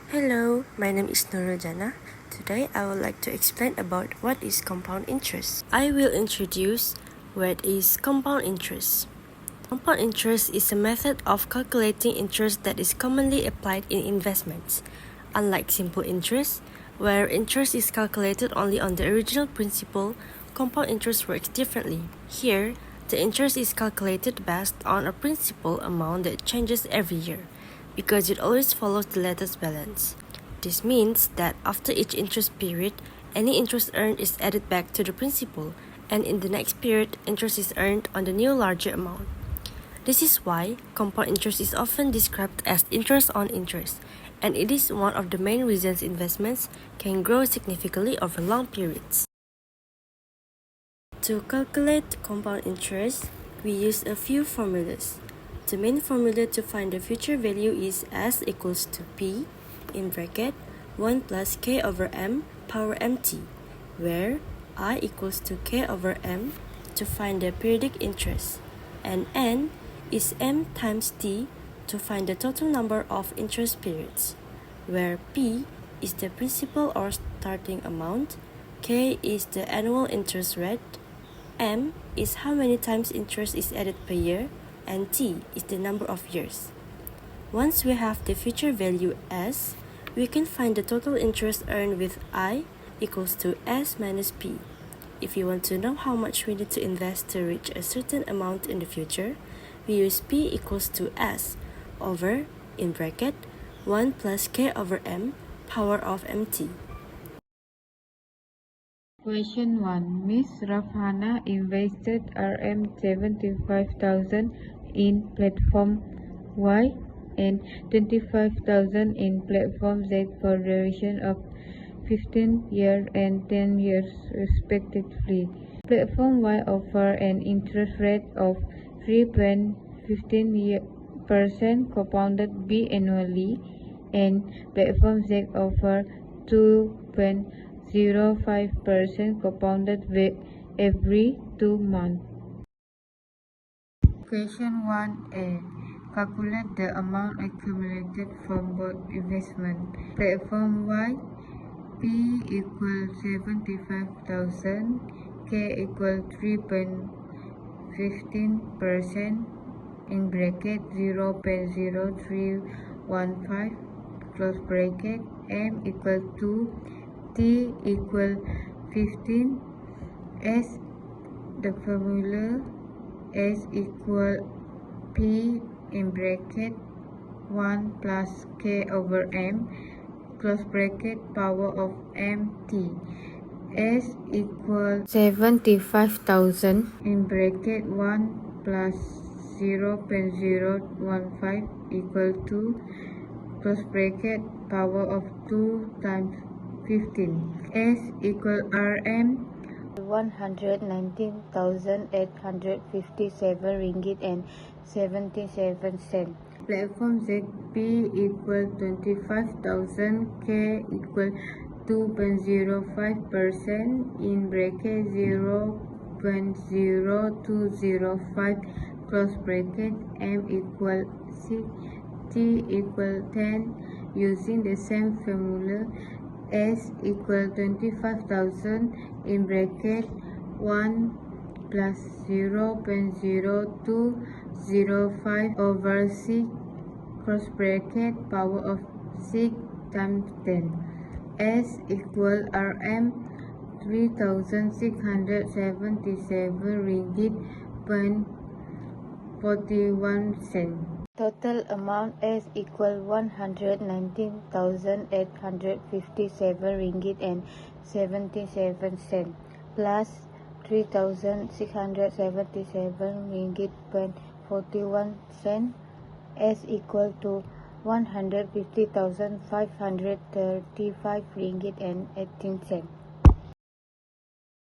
Hello, my name is Nurujana. Today I would like to explain about what is compound interest. I will introduce what is compound interest. Compound interest is a method of calculating interest that is commonly applied in investments. Unlike simple interest, where interest is calculated only on the original principal, compound interest works differently. Here, the interest is calculated based on a principal amount that changes every year, because it always follows the latest balance. This means that after each interest period, any interest earned is added back to the principal, and in the next period, interest is earned on the new larger amount. This is why compound interest is often described as interest on interest, and it is one of the main reasons investments can grow significantly over long periods. To calculate compound interest, we use a few formulas. The main formula to find the future value is S equals to P in bracket 1 plus K over M power MT, where I equals to K over M to find the periodic interest, and N is M times T to find the total number of interest periods, where P is the principal or starting amount, K is the annual interest rate, M is how many times interest is added per year, and T is the number of years. Once we have the future value S, we can find the total interest earned with I equals to S minus P. If you want to know how much we need to invest to reach a certain amount in the future, we use P equals to S over, in bracket, 1 plus K over M power of MT. Question 1. Miss Rafhana invested Rm 75,000 in platform Y and 25,000 in platform Z for duration of 15 years and 10 years respectively. Platform Y offer an interest rate of 3.15% compounded biannually, and platform Z offer 2.05% compounded every 2 months. Question 1a. Calculate the amount accumulated from both investments. Platform Y, P equals 75,000, K equals 3.15% in bracket 0.0315 close bracket, M equals 2, T equals 15, S the formula S equal P in bracket 1 plus K over M close bracket power of MT. S equal 75,000 in bracket 1 plus 0.015 equal to close bracket power of 2 times 15. S equal RM 119,857 ringgit and 77 cents. Platform ZP equal 25,000, K equal 2.05% in bracket 0.0205 close bracket, M equal 6, T equal 10. Using the same formula, S equal 25,000 in bracket 1 plus 0.0205 over 6 cross bracket power of 6 times 10. S equal RM 3,677 ringgit point 41 cents. Total amount S equal 119,857 ringgit and 77 cents plus 3,677 ringgit point 41 cents. S equal to 150,535 ringgit and 18 cents.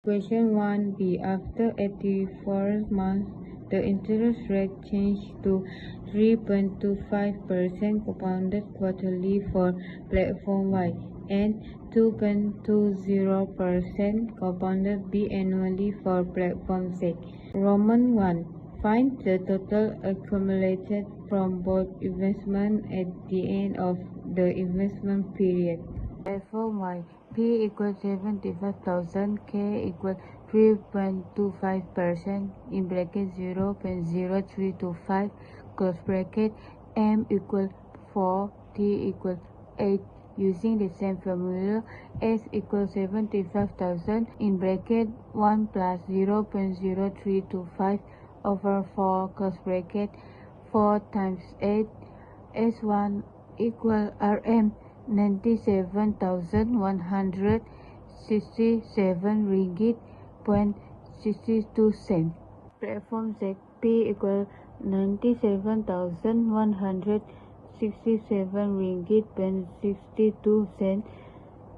Question 1b. After 84 months, the interest rate changed to 3.25% compounded quarterly for platform Y and 2.20% compounded biannually for platform Z. Roman 1. Find the total accumulated from both investments at the end of the investment period. Therefore, y P equals 75,000, K equals 3.25% in bracket 0.0325 close bracket, M equals 4, T equals 8. Using the same formula, S equals 75,000 in bracket 1 plus 0.0325 over 4 close bracket 4 times 8. S1 equal RM 97,167 ringgit point 62 cent. Platform ZP equal 97,167 ringgit point 62 cent.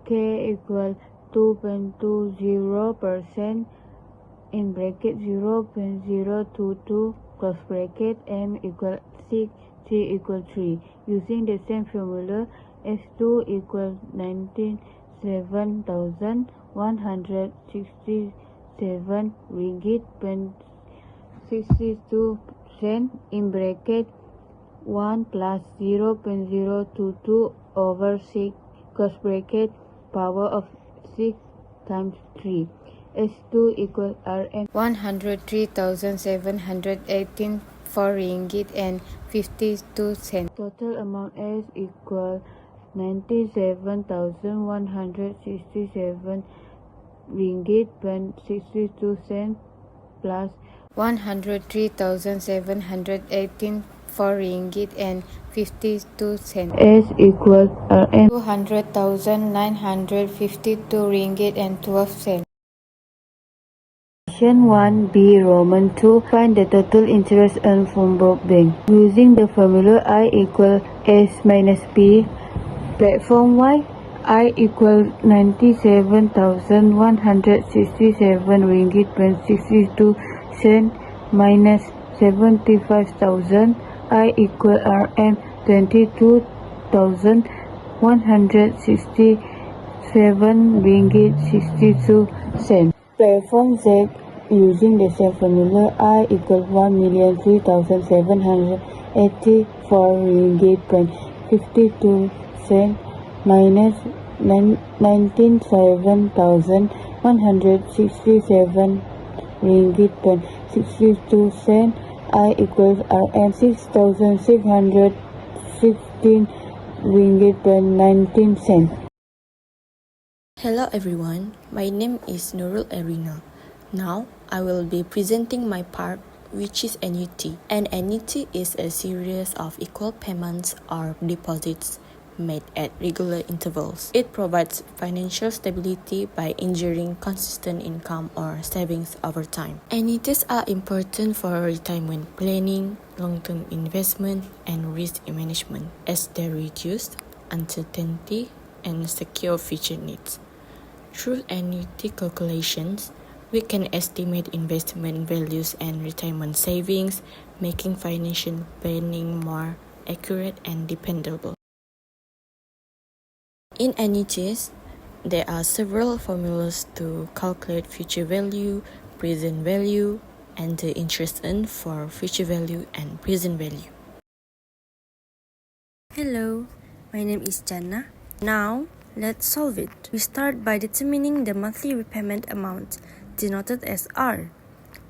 K equal 2.20% in bracket 0.022 close bracket, M equal 6, T equal 3. Using the same formula, S2 equal 97,167 ringgit point 62 cent in bracket 1 plus 0.022 over 6 close bracket power of 6 times 3. S2 equal RM 103,718 for ringgit and 52 cents. Total amount S equal 97,167 ringgit and 62 cents plus 103,718 for ringgit and 52 cents. S equals RM 200,952 ringgit and 12 cents. Question 1B Roman 2. Find the total interest earned from both banks. Using the formula I equal S minus P. Platform Y, I equal 97,167 ringgit and 62 cent minus 75,000. I equal RM 22,167 ringgit 62 cent. Platform Z, using the same formula, I equal 1,03,784 ringgit and 52 cent minus 97,167 ringgit and 62 cent. I equals RM 6,616 ringgit and 19 cent. Hello everyone, my name is Nurul Erina. Now, I will be presenting my part, which is annuity. An annuity is a series of equal payments or deposits made at regular intervals. It provides financial stability by ensuring consistent income or savings over time. Annuities are important for retirement planning, long-term investment, and risk management, as they reduce uncertainty and secure future needs. Through annuity calculations, we can estimate investment values and retirement savings, making financial planning more accurate and dependable. In annuities, there are several formulas to calculate future value, present value, and the interest earned for future value and present value. Hello, my name is Jannah. Now, let's solve it. We start by determining the monthly repayment amount, denoted as R.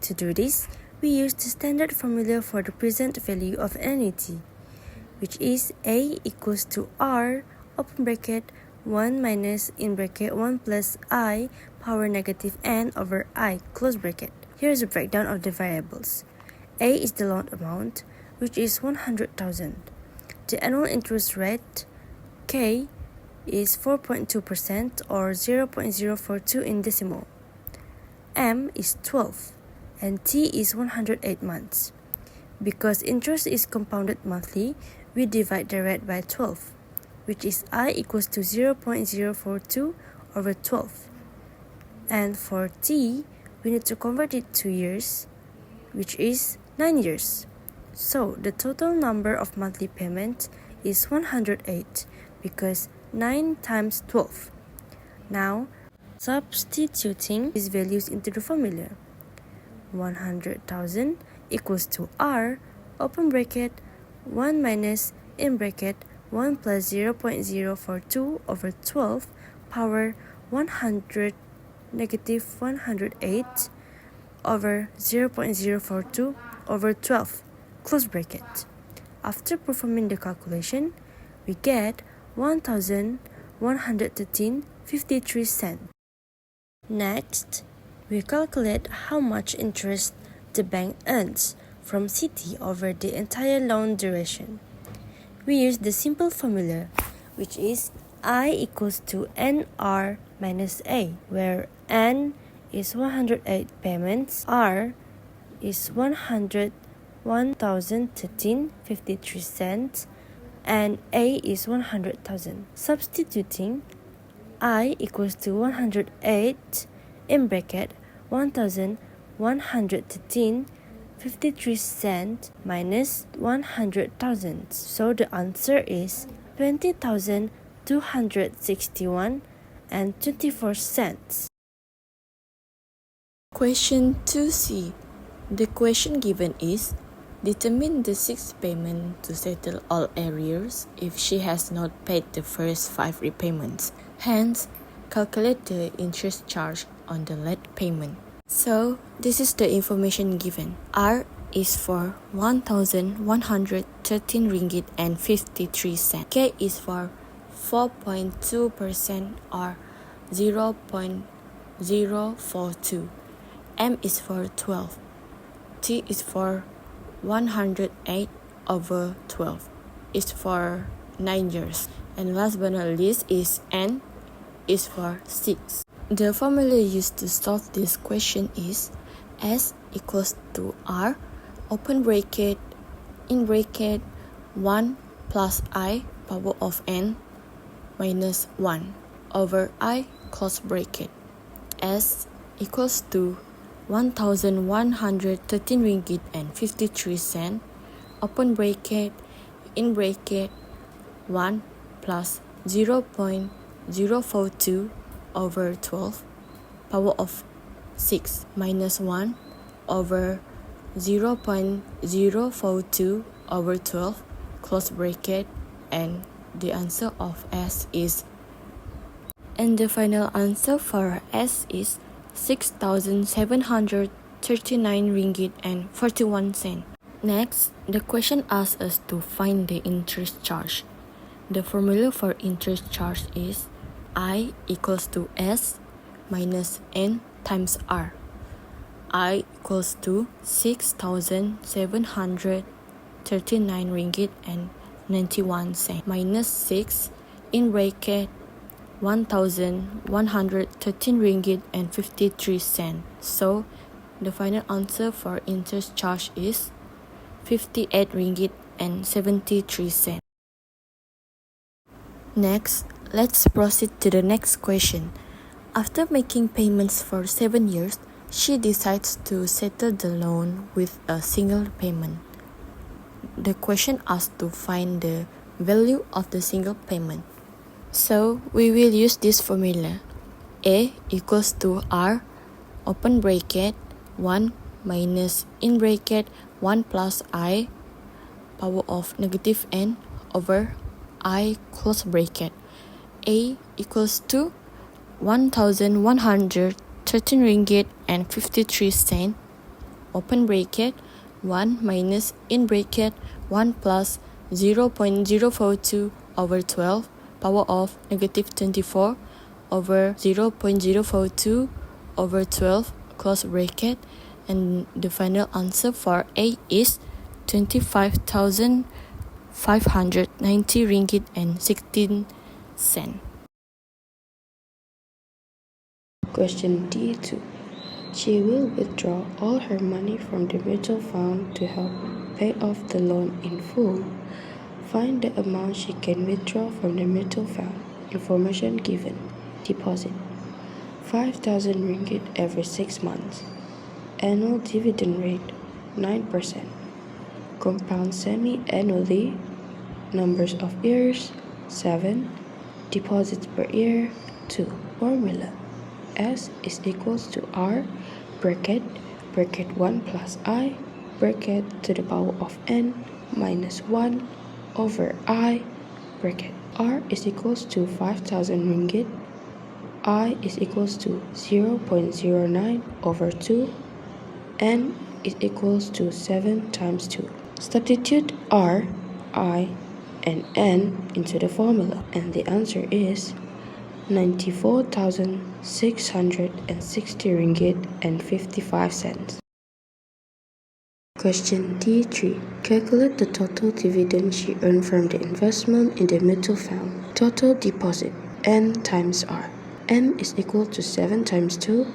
To do this, we use the standard formula for the present value of annuity, which is A equals to R, open bracket, 1 minus, in bracket, 1 plus I, power negative n over I, close bracket. Here is a breakdown of the variables. A is the loan amount, which is 100,000. The annual interest rate, K, is 4.2% or 0.042 in decimal. M is 12 and T is 108 months. Because interest is compounded monthly, we divide the rate by 12, which is I equals to 0.042 over 12. And for T, we need to convert it to years, which is 9 years. So the total number of monthly payments is 108 because 9 times 12. Now, substituting these values into the formula. 100,000 equals to R, open bracket, 1 minus, in bracket, 1 plus 0.042 over 12 power 100 negative 108 over 0.042 over 12, close bracket. After performing the calculation, we get 1,113.53 cents. Next, we calculate how much interest the bank earns from CD over the entire loan duration. We use the simple formula, which is I equals to NR minus A, where N is 108 payments, R is 101,013.53 cents, and A is 100,000. Substituting, I equals to 108 in bracket 1,113.53 cents minus 100,000. So the answer is 20,261 and 24 cents. Question 2C. The question given is, determine the sixth payment to settle all arrears if she has not paid the first 5 repayments. Hence, calculate the interest charge on the late payment. So, this is the information given. R is for 1,113 ringgit and 53 cents. K is for 4.2% or 0.042. M is for 12. T is for 108 over 12. Is for 9 years. And last but not least is N is for 6. The formula used to solve this question is S equals to R, open bracket, in bracket, 1 plus I power of N minus 1 over I close bracket. S equals to 1,113 ringgit and 53 cents, open bracket, in bracket, 1 plus 0.042 over 12 power of 6 minus 1 over 0.042 over 12 close bracket, and the answer of S is, and the final answer for S is 6,739 ringgit and 41 cents. Next, the question asks us to find the interest charge. The formula for interest charge is I equals to S minus N times R. I equals to 6,739 ringgit and 91 cents minus 6 in bracket 1,113 ringgit and 53 cents. So, the final answer for interest charge is 58 ringgit and 73 cents. Next, let's proceed to the next question. After making payments for 7 years, she decides to settle the loan with a single payment. The question asks to find the value of the single payment. So, we will use this formula. A equals to R, open bracket, 1 minus, in bracket, 1 plus I, power of negative N over I close bracket. A equals to 1,113 ringgit and 53 cents, open bracket, 1 minus, in bracket, 1 plus 0.042 over 12 power of negative 24 over 0.042 over 12 close bracket, and the final answer for A is 25,590 ringgit and 16 cents. Question D2. She will withdraw all her money from the mutual fund to help pay off the loan in full. Find the amount she can withdraw from the mutual fund. Information given. Deposit 5,000 ringgit every 6 months. Annual dividend rate 9%. Compound semi-annually. Numbers of years 7. Deposits per year 2. Formula. S is equals to R bracket 1 plus I bracket to the power of n minus 1 over I bracket. R is equals to 5,000 ringgit. I is equals to 0.09 over 2. N is equals to 7 times 2. Substitute R, I, and N into the formula, and the answer is 94,660 ringgit and 55 cents. Question D3. Calculate the total dividend she earned from the investment in the mutual fund. Total deposit N times R. N is equal to 7 times 2.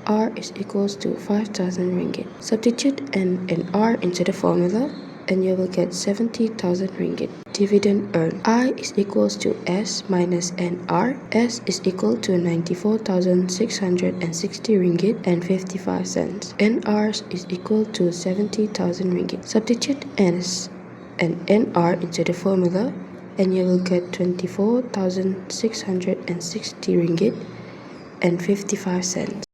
R is equals to 5,000 ringgit. Substitute N and R into the formula and you will get 70,000 ringgit. Dividend earned. I is equals to S minus NR. S is equal to 94,660 ringgit and 55 cents. NR is equal to 70,000 ringgit. Substitute S and NR into the formula and you will get 24,660 ringgit and 55 cents.